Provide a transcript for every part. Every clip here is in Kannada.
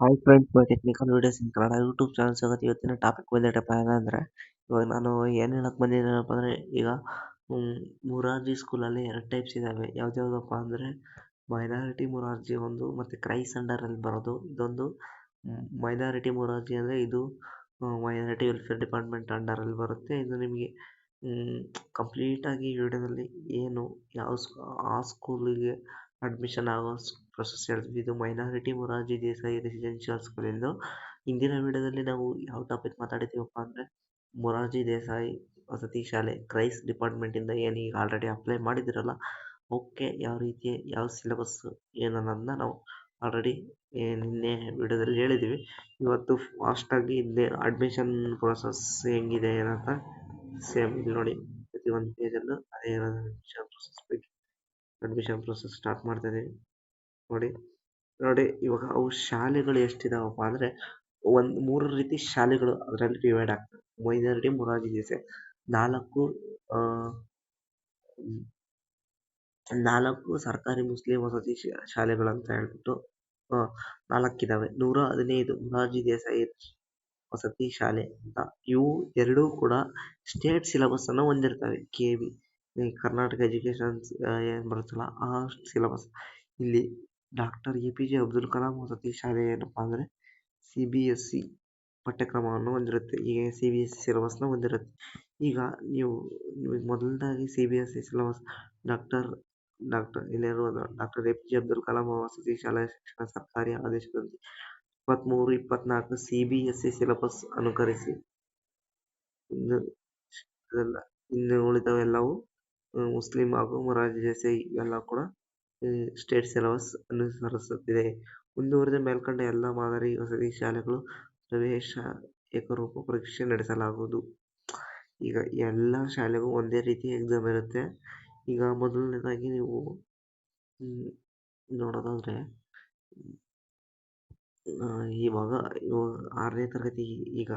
ಹಾಯ್ ಫ್ರೆಂಡ್ಸ್, ಮೈ ಟೆಕ್ನಿಕಲ್ ವಿಡಿಯೋಸ್ ಇನ್ ಕನ್ನಡ ಯೂಟ್ಯೂಬ್ ಚಾನಲ್ ಸ್ವಾಗತ. ಇವತ್ತಿನ ಟಾಪಿಕ್ ಬಂದಿಟ್ಟಪ್ಪ ಏನಂದರೆ, ಇವಾಗ ನಾನು ಏನು ಹೇಳಕ್ಕೆ ಬಂದಿದ್ದೀನಪ್ಪ ಅಂದರೆ, ಈಗ ಮೊರಾರ್ಜಿ ಸ್ಕೂಲಲ್ಲಿ 2 ಟೈಪ್ಸ್ ಇದ್ದಾವೆ. ಯಾವ್ದ್ಯಾವ್ದಪ್ಪ ಅಂದರೆ, ಮೈನಾರಿಟಿ ಮೊರಾರ್ಜಿ ಒಂದು ಮತ್ತು ಕ್ರೈಸ್ ಅಂಡರಲ್ಲಿ ಬರೋದು. ಇದೊಂದು ಮೈನಾರಿಟಿ ಮೊರಾರ್ಜಿ ಅಂದರೆ ಇದು ಮೈನಾರಿಟಿ ವೆಲ್ಫೇರ್ ಡಿಪಾರ್ಟ್ಮೆಂಟ್ ಅಂಡರಲ್ಲಿ ಬರುತ್ತೆ. ಇದು ನಿಮಗೆ ಕಂಪ್ಲೀಟಾಗಿ ವಿಡಿಯೋದಲ್ಲಿ ಏನು ಯಾವ ಆ ಸ್ಕೂಲಿಗೆ ಅಡ್ಮಿಷನ್ ಆಗೋ ಪ್ರೊಸೆಸ್ ಹೇಳ್ತೀವಿ. ಇದು minority Morarji Desai residential school ಎಂದು. ಇಂದಿನ ವಿಡಿಯೋದಲ್ಲಿ ನಾವು ಯಾವ ಟಾಪಿಕ್ ಮಾತಾಡಿದ್ದೀವಪ್ಪ ಅಂದರೆ, ಮೊರಾರ್ಜಿ ದೇಸಾಯಿ ವಸತಿ ಶಾಲೆ ಕ್ರೈಸ್ ಡಿಪಾರ್ಟ್ಮೆಂಟಿಂದ ಏನು ಈಗ ಆಲ್ರೆಡಿ ಅಪ್ಲೈ ಮಾಡಿದಿರಲ್ಲ, ಅವಕ್ಕೆ ಯಾವ ರೀತಿ ಯಾವ ಸಿಲೆಬಸ್ ಏನನ್ನೋದನ್ನ ನಾವು ಆಲ್ರೆಡಿ ನಿನ್ನೆ ವಿಡಿಯೋದಲ್ಲಿ ಹೇಳಿದ್ದೀವಿ. ಇವತ್ತು ಫಾಸ್ಟಾಗಿ ಇದ್ದೇ ಅಡ್ಮಿಷನ್ ಪ್ರೊಸೆಸ್ ಹೆಂಗಿದೆ ಏನಂತ ಸೇಮ್ ಇಲ್ಲಿ ನೋಡಿ, ಪ್ರತಿಯೊಂದು ಪೇಜಲ್ಲೂ ಅದೇ ಅಡ್ಮಿಷನ್ ಪ್ರೊಸೆಸ್ ಬಗ್ಗೆ ಅಡ್ಮಿಷನ್ ಪ್ರೊಸೆಸ್ ಸ್ಟಾರ್ಟ್ ಮಾಡ್ತಾ ಇದ್ದೀವಿ. ನೋಡಿ ಇವಾಗ ಅವು ಶಾಲೆಗಳು ಎಷ್ಟಿದಾವಪ್ಪ ಅಂದರೆ, ಒಂದು 3 ರೀತಿ ಶಾಲೆಗಳು ಅದರಲ್ಲಿ ಡಿವೈಡ್ ಆಗ್ತವೆ. ಮೈನಾರಿಟಿ ಮೊರಾರ್ಜಿ ದೇಸಾಯಿ 4 ಸರ್ಕಾರಿ ಮುಸ್ಲಿಂ ವಸತಿ ಶಾಲೆಗಳಂತ ಹೇಳ್ಬಿಟ್ಟು 4 ಇದ್ದಾವೆ. 115 ಮೊರಾರ್ಜಿ ದೇಸಾಯಿ ವಸತಿ ಶಾಲೆ ಅಂತ. ಇವು ಎರಡೂ ಕೂಡ ಸ್ಟೇಟ್ ಸಿಲೆಬಸ್ ಅನ್ನು ಹೊಂದಿರ್ತವೆ. KV ಕರ್ನಾಟಕ ಎಜುಕೇಶನ್ ಏನು ಬರುತ್ತಲ್ಲ ಆ ಸಿಲೆಬಸ್. ಇಲ್ಲಿ ಡಾಕ್ಟರ್ APJ ಅಬ್ದುಲ್ ಕಲಾಂ ವಸತಿ ಶಾಲೆ ಏನಪ್ಪ ಅಂದರೆ CBSE ಪಠ್ಯಕ್ರಮವನ್ನು ಹೊಂದಿರುತ್ತೆ. ಈಗ CBSE ಸಿಲೆಬಸ್ನ ಹೊಂದಿರುತ್ತೆ. ಈಗ ನಿಮಗೆ ಮೊದಲನೇದಾಗಿ CBSE ಸಿಲೆಬಸ್ ಡಾಕ್ಟರ್ ಇಲ್ಲಿರುವುದು ಡಾಕ್ಟರ್ APJ ಅಬ್ದುಲ್ ಕಲಾಂ ವಸತಿ ಶಾಲಾ ಶಿಕ್ಷಣ ಸರ್ಕಾರಿ ಆದೇಶದಂತೆ 23-24 CBSE ಸಿಲೆಬಸ್ ಅನುಸರಿಸಿ ಇನ್ನು ಉಳಿದವೆಲ್ಲವೂ ಮುಸ್ಲಿಂ ಹಾಗೂ ಮೊರಾರ್ಜಿ ದೇಸಾಯಿ ಇವೆಲ್ಲ ಕೂಡ ಸ್ಟೇಟ್ ಸಿಲೆಬಸ್ ಅನುಸರಿಸುತ್ತಿದೆ. ಮುಂದುವರೆದ ಮೇಲ್ಕಂಡ ಎಲ್ಲ ಮಾದರಿ ವಸತಿ ಶಾಲೆಗಳು ಪ್ರವೇಶ ಏಕರೂಪ ಪರೀಕ್ಷೆ ನಡೆಸಲಾಗುವುದು. ಈಗ ಎಲ್ಲ ಶಾಲೆಗೂ ಒಂದೇ ರೀತಿ ಎಕ್ಸಾಮ್ ಇರುತ್ತೆ. ಈಗ ಮೊದಲನೇದಾಗಿ ನೀವು ನೋಡೋದಾದರೆ, ಇವಾಗ 6ನೇ ತರಗತಿ ಈಗ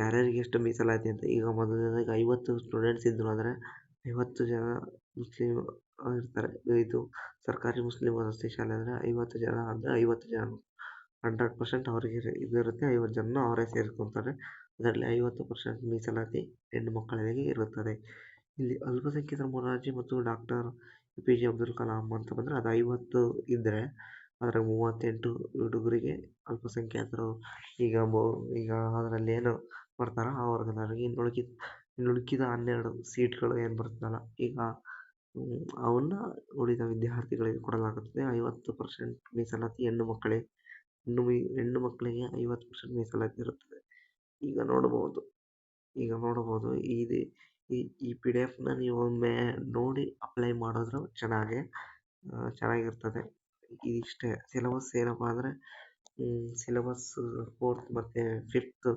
ಯಾರ್ಯಾರಿಗೆ ಎಷ್ಟು ಮೀಸಲಾತಿ ಅಂತ. ಈಗ ಮೊದಲನೇದಾಗಿ 50 ಸ್ಟೂಡೆಂಟ್ಸ್ ಇದ್ದರು ಅಂದರೆ 50 ಜನ ಮುಸ್ಲಿಂ ಇರ್ತಾರೆ. ಇದು ಸರ್ಕಾರಿ ಮುಸ್ಲಿಂ ವಸತಿ ಶಾಲೆ ಅಂದರೆ 50 ಜನ ಅಂದರೆ 50 ಜನ 100% ಅವರಿಗೆ ಇದಿರುತ್ತೆ. 50 ಜನ ಅವರೇ ಸೇರಿಸ್ಕೊತಾರೆ. ಅದರಲ್ಲಿ 50% ಮೀಸಲಾತಿ ಹೆಣ್ಣು ಮಕ್ಕಳಿಗೆ ಇರುತ್ತದೆ. ಇಲ್ಲಿ ಅಲ್ಪಸಂಖ್ಯಾತರ ಮೊರಾರ್ಜಿ ಮತ್ತು ಡಾಕ್ಟರ್ APJ ಅಬ್ದುಲ್ ಕಲಾಂ ಅಂತ ಬಂದರೆ ಅದು 50 ಇದ್ದರೆ ಅದರ 38 ಹುಡುಗರಿಗೆ ಅಲ್ಪಸಂಖ್ಯಾತರು ಈಗ ಅದರಲ್ಲಿ ಏನು ಬರ್ತಾರೋ ಆ ವರ್ಗದವರಿಗೆ ಇನ್ನುಳಿದ 12 ಸೀಟ್ಗಳು ಏನು ಬರ್ತದಲ್ಲ, ಈಗ ಅವನ್ನ ಉಳಿದ ವಿದ್ಯಾರ್ಥಿಗಳಿಗೆ ಕೊಡಲಾಗುತ್ತದೆ. 50% ಮೀಸಲಾತಿ ಹೆಣ್ಣು ಮಕ್ಕಳಿಗೆ 50% ಮೀಸಲಾತಿ ಇರುತ್ತದೆ. ಈಗ ನೋಡಬಹುದು ಈ PDF ನೀವು ಒಮ್ಮೆ ನೋಡಿ ಅಪ್ಲೈ ಮಾಡಿದ್ರು ಚೆನ್ನಾಗಿರ್ತದೆ. ಇದಿಷ್ಟೇ ಸಿಲೆಬಸ್. ಏನಪ್ಪ ಅಂದರೆ ಸಿಲೆಬಸ್ 4th ಮತ್ತು 5th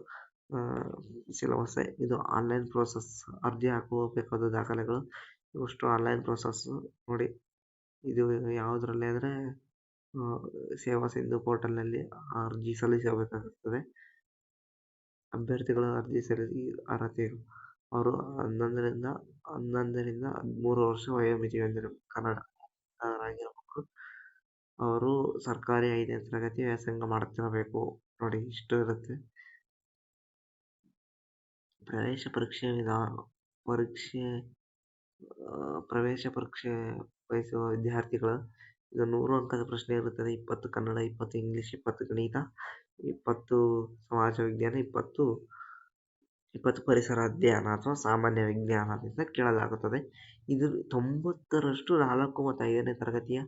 ಸಿಲೆಬಸ್ಸೇ. ಇದು ಆನ್ಲೈನ್ ಪ್ರೋಸೆಸ್. ಅರ್ಜಿ ಹಾಕಬೇಕಾದ ದಾಖಲೆಗಳು ಇವಷ್ಟು ಆನ್ಲೈನ್ ಪ್ರೋಸೆಸ್ಸು. ನೋಡಿ, ಇದು ಯಾವುದರಲ್ಲಿ ಅಂದರೆ ಸೇವಾ ಸಿಂಧು ಪೋರ್ಟಲ್ನಲ್ಲಿ ಅರ್ಜಿ ಸಲ್ಲಿಸಬೇಕಾಗುತ್ತದೆ. ಅಭ್ಯರ್ಥಿಗಳು ಅರ್ಜಿ ಸಲ್ಲಿಸಿ ಅರ್ಹತೆಗಳು ಅವರು 11ರಿಂದ 13 ವರ್ಷ ವಯೋಮಿತಿ ಹೊಂದಿರಬೇಕು. ಕನ್ನಡರಾಗಿರಬೇಕು. ಅವರು ಸರ್ಕಾರಿ 5ನೇ ತರಗತಿ ವ್ಯಾಸಂಗ ಮಾಡುತ್ತಿರಬೇಕು. ನೋಡಿ, ಇಷ್ಟು ಇರುತ್ತೆ. ಪ್ರವೇಶ ಪರೀಕ್ಷೆ ಬಯಸುವ ವಿದ್ಯಾರ್ಥಿಗಳು ಈಗ 100 ಅಂಕದ ಪ್ರಶ್ನೆ ಇರುತ್ತದೆ. 20 ಕನ್ನಡ, 20 ಇಂಗ್ಲಿಷ್, 20 ಗಣಿತ, 20 ಸಮಾಜ ವಿಜ್ಞಾನ, 20 ಪರಿಸರ ಅಧ್ಯಯನ ಅಥವಾ ಸಾಮಾನ್ಯ ವಿಜ್ಞಾನದಿಂದ ಕೇಳಲಾಗುತ್ತದೆ. ಇದು 90% 4 ಮತ್ತು 5ನೇ ತರಗತಿಯ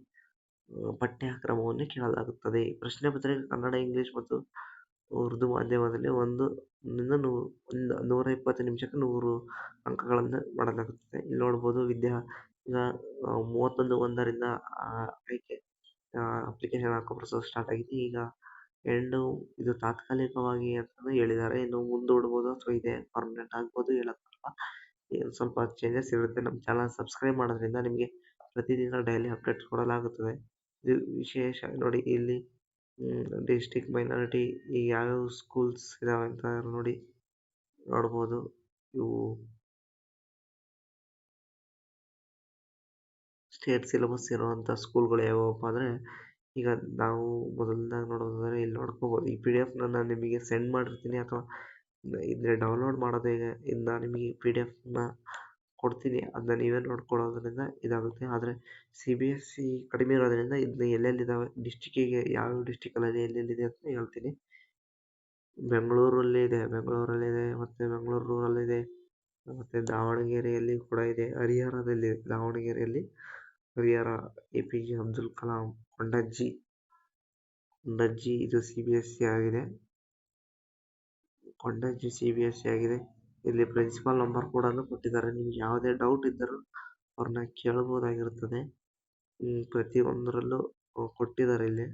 ಪಠ್ಯಕ್ರಮವನ್ನು ಕೇಳಲಾಗುತ್ತದೆ. ಪ್ರಶ್ನೆ ಪತ್ರಿಕೆ ಕನ್ನಡ, ಇಂಗ್ಲಿಷ್ ಮತ್ತು ಉರ್ದು ಮಾಧ್ಯಮದಲ್ಲಿ 120 ನಿಮಿಷಕ್ಕೆ 100 ಅಂಕಗಳನ್ನು ಮಾಡಲಾಗುತ್ತದೆ. ಇಲ್ಲಿ ನೋಡ್ಬೋದು ಈಗ 31/1ರಿಂದ ಅಪ್ಲಿಕೇಶನ್ ಹಾಕೋ ಪ್ರೊಸೆಸ್ ಸ್ಟಾರ್ಟ್ ಆಗಿದೆ. ಈಗ ಇದು ತಾತ್ಕಾಲಿಕವಾಗಿ ಅಂತ ಹೇಳಿದ್ದಾರೆ. ಇನ್ನು ಮುಂದೂಡ್ಬೋದು ಅಥವಾ ಇದೇ ಪರ್ಮನೆಂಟ್ ಆಗ್ಬೋದು, ಹೇಳೋಕ್ಕಾಗಲ್ಲ. ಸ್ವಲ್ಪ ಚೇಂಜಸ್ ಇರುತ್ತೆ. ನಮ್ಮ ಚಾನಲ್ ಸಬ್ಸ್ಕ್ರೈಬ್ ಮಾಡೋದ್ರಿಂದ ನಿಮಗೆ ಪ್ರತಿದಿನ ಡೈಲಿ ಅಪ್ಡೇಟ್ಸ್ ಕೊಡಲಾಗುತ್ತದೆ. ಇದು ವಿಶೇಷ. ನೋಡಿ, ಇಲ್ಲಿ ಡಿಸ್ಟ್ರಿಕ್ಟ್ ಮೈನಾರಿಟಿ ಈಗ ಯಾವ್ಯಾವ ಸ್ಕೂಲ್ಸ್ ಇದಾವೆ ಅಂತ ನೋಡ್ಬೋದು. ಇವು ಸ್ಟೇಟ್ ಸಿಲೆಬಸ್ ಇರುವಂಥ ಸ್ಕೂಲ್ಗಳು ಯಾವಪ್ಪ ಅಂದರೆ ಈಗ ನಾವು ಮೊದಲನೇದಾಗಿ ನೋಡೋದಾದ್ರೆ ಇಲ್ಲಿ ನೋಡ್ಕೋಬೋದು. ಈ PDF ನಾನು ನಿಮಗೆ ಸೆಂಡ್ ಮಾಡಿರ್ತೀನಿ, ಅಥವಾ ಇದ್ರೆ ಡೌನ್ಲೋಡ್ ಮಾಡೋದು ಹೇಗೆ ಇಂದ ನಿಮಗೆ PDF ಕೊಡ್ತೀನಿ. ಅದನ್ನ ನೀವೇ ನೋಡ್ಕೊಳ್ಳೋದ್ರಿಂದ ಇದಾಗುತ್ತೆ. ಆದರೆ CBSE ಕಡಿಮೆ ಇರೋದ್ರಿಂದ ಇದನ್ನ ಎಲ್ಲೆಲ್ಲಿದ್ದಾವೆ, ಡಿಸ್ಟಿಕ್ಕಿಗೆ ಯಾವ ಡಿಸ್ಟಿಕಲ್ಲಿ ಎಲ್ಲೆಲ್ಲಿದೆ ಅಂತ ಹೇಳ್ತೀನಿ. ಬೆಂಗಳೂರಲ್ಲಿದೆ, ಮತ್ತು ಬೆಂಗಳೂರು ರೂರಲ್ಲಿದೆ, ಮತ್ತು ದಾವಣಗೆರೆಯಲ್ಲಿ ಕೂಡ ಇದೆ, ಹರಿಹರದಲ್ಲಿದೆ. ದಾವಣಗೆರೆಯಲ್ಲಿ ಹರಿಹರ APJ ಅಬ್ದುಲ್ ಕಲಾಂ ಕೊಂಡಜ್ಜಿ ಇದು CBSE ಆಗಿದೆ. ಕೊಂಡಜ್ಜಿ CBSE ಆಗಿದೆ. ಇಲ್ಲಿ ಪ್ರಿನ್ಸಿಪಾಲ್ ನಂಬರ್ ಕೂಡ ಕೊಟ್ಟಿದ್ದಾರೆ. ನಿಮ್ಗೆ ಯಾವುದೇ ಡೌಟ್ ಇದ್ದರೂ ಅವ್ರನ್ನ ಕೇಳ್ಬೋದಾಗಿರುತ್ತದೆ. ಪ್ರತಿಯೊಂದರಲ್ಲೂ ಕೊಟ್ಟಿದ್ದಾರೆ ಇಲ್ಲಿ.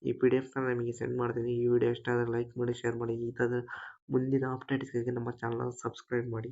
ಈ PDF ನಿಮಗೆ ಸೆಂಡ್ ಮಾಡ್ತೀನಿ. ಈ ವಿಡಿಯೋ ಇಷ್ಟ ಆದರೆ ಲೈಕ್ ಮಾಡಿ, ಶೇರ್ ಮಾಡಿ. ಈ ಥರದ ಮುಂದಿನ ಅಪ್ಡೇಟ್ಸ್ಗಾಗಿ ನಮ್ಮ ಚಾನಲ್ ಸಬ್ಸ್ಕ್ರೈಬ್ ಮಾಡಿ.